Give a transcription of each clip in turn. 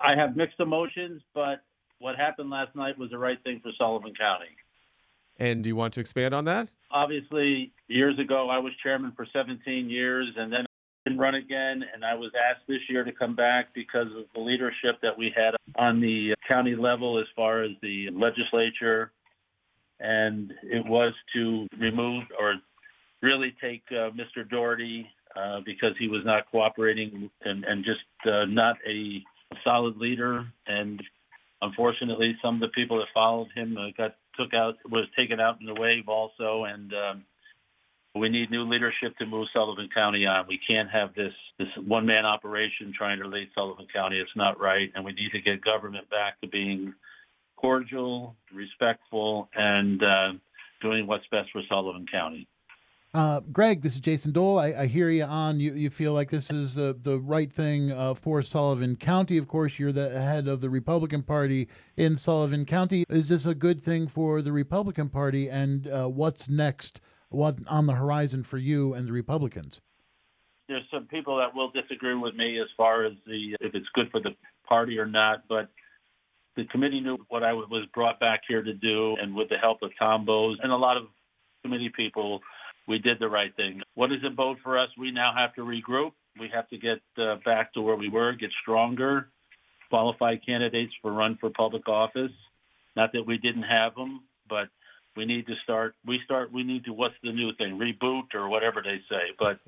I have mixed emotions, but what happened last night was the right thing for Sullivan County. And do you want to expand on that? Obviously, years ago, I was chairman for 17 years, and then I didn't run again, and I was asked this year to come back because of the leadership that we had on the county level as far as the legislature, and it was to remove or really take Mr. Doherty because he was not cooperating and just not a solid leader. And unfortunately, some of the people that followed him was taken out in the wave also. And we need new leadership to move Sullivan County on. We can't have this one-man operation trying to lead Sullivan County. It's not right. And we need to get government back to being cordial, respectful, and doing what's best for Sullivan County. Greg, this is Jason Dole. I hear you on. You feel like this is the right thing for Sullivan County. Of course, you're the head of the Republican Party in Sullivan County. Is this a good thing for the Republican Party? And what's next? What on the horizon for you and the Republicans? There's some people that will disagree with me as far as if it's good for the party or not, but the committee knew what I was brought back here to do, and with the help of Tom Bowes and a lot of committee people, we did the right thing. What does it bode for us? We now have to regroup. We have to get back to where we were, get stronger, qualify candidates for run for public office. Not that we didn't have them, but we need to start. We need to, what's the new thing? Reboot or whatever they say. But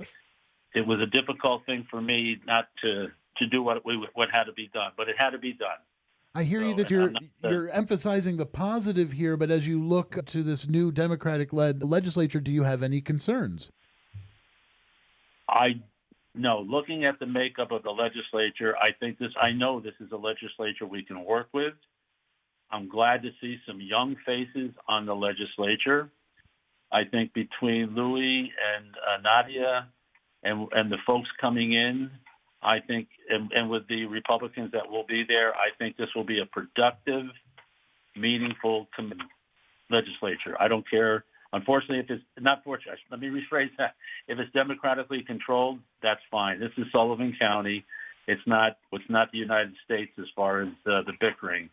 it was a difficult thing for me not to do what had to be done, but it had to be done. I hear you that you're emphasizing the positive here, but as you look to this new Democratic-led legislature, do you have any concerns? No. Looking at the makeup of the legislature, I know this is a legislature we can work with. I'm glad to see some young faces on the legislature. I think between Louis and Nadia and the folks coming in, I think, and with the Republicans that will be there, I think this will be a productive, meaningful legislature. I don't care. Unfortunately, if it's not fortunate, let me rephrase that. If it's democratically controlled, that's fine. This is Sullivan County. It's not the United States as far as the bickering.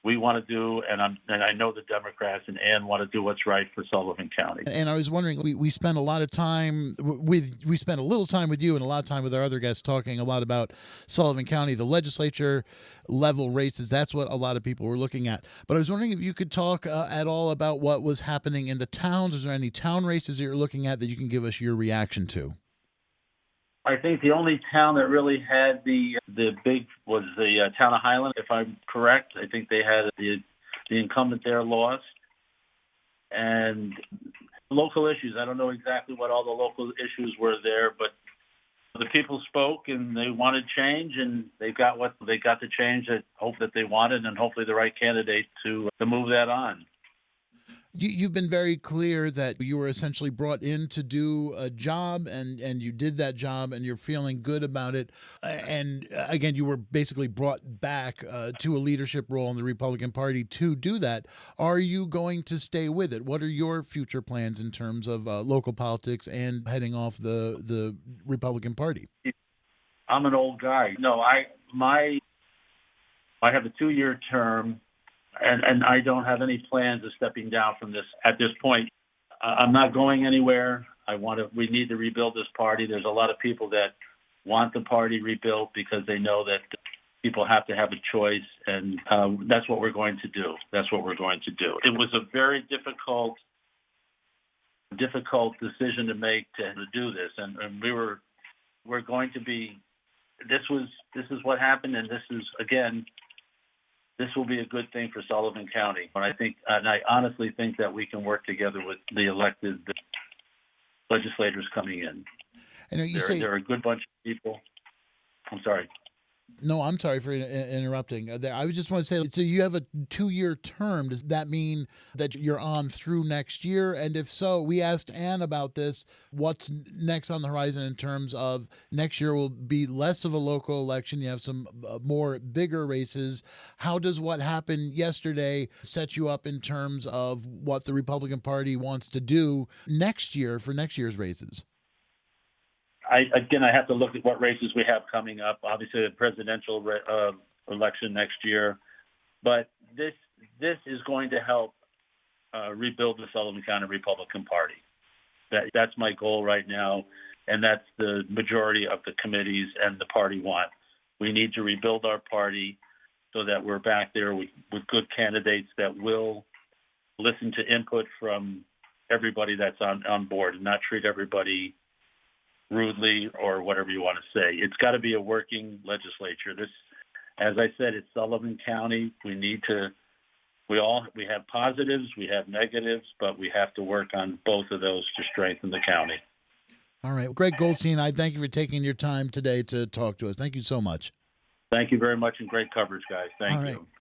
We want to do, and I know the Democrats and Ann want to do what's right for Sullivan County. And I was wondering, we spent a lot of time we spent a little time with you and a lot of time with our other guests talking a lot about Sullivan County, the legislature level races. That's what a lot of people were looking at. But I was wondering if you could talk at all about what was happening in the towns. Is there any town races that you're looking at that you can give us your reaction to? I think the only town that really had the big was the town of Highland, if I'm correct. I think they had the incumbent there lost. And local issues, I don't know exactly what all the local issues were there, but the people spoke and they wanted change, and they got the change that they wanted, and hopefully the right candidate to move that on. You've been very clear that you were essentially brought in to do a job, and you did that job, and you're feeling good about it. And again, you were basically brought back to a leadership role in the Republican Party to do that. Are you going to stay with it? What are your future plans in terms of local politics and heading off the Republican Party? I'm an old guy. No, I have a 2-year term. And I don't have any plans of stepping down from this at this point. I'm not going anywhere. We need to rebuild this party. There's a lot of people that want the party rebuilt because they know that people have to have a choice, and that's what we're going to do. That's what we're going to do. It was a very difficult decision to make to do this, and we're going to be. This is what happened, and this will be a good thing for Sullivan County. And I honestly think that we can work together with the elected legislators coming in. They're a good bunch of people. I'm sorry. No, I'm sorry for interrupting. I just want to say, so you have a 2-year term. Does that mean that you're on through next year? And if so, we asked Ann about this. What's next on the horizon in terms of next year will be less of a local election. You have some more bigger races. How does what happened yesterday set you up in terms of what the Republican Party wants to do next year for next year's races? I have to look at what races we have coming up. Obviously, the presidential election next year. But this is going to help rebuild the Sullivan County Republican Party. That's my goal right now, and that's the majority of the committees and the party want. We need to rebuild our party so that we're back there with good candidates that will listen to input from everybody that's on board and not treat everybody rudely or whatever you want to say. It's got to be a working legislature. This, as I said, it's Sullivan County. We have positives, we have negatives, but we have to work on both of those to strengthen the county. All right. Greg Goldstein, I thank you for taking your time today to talk to us. Thank you so much. Thank you very much, and great coverage, guys. Thank All right. you.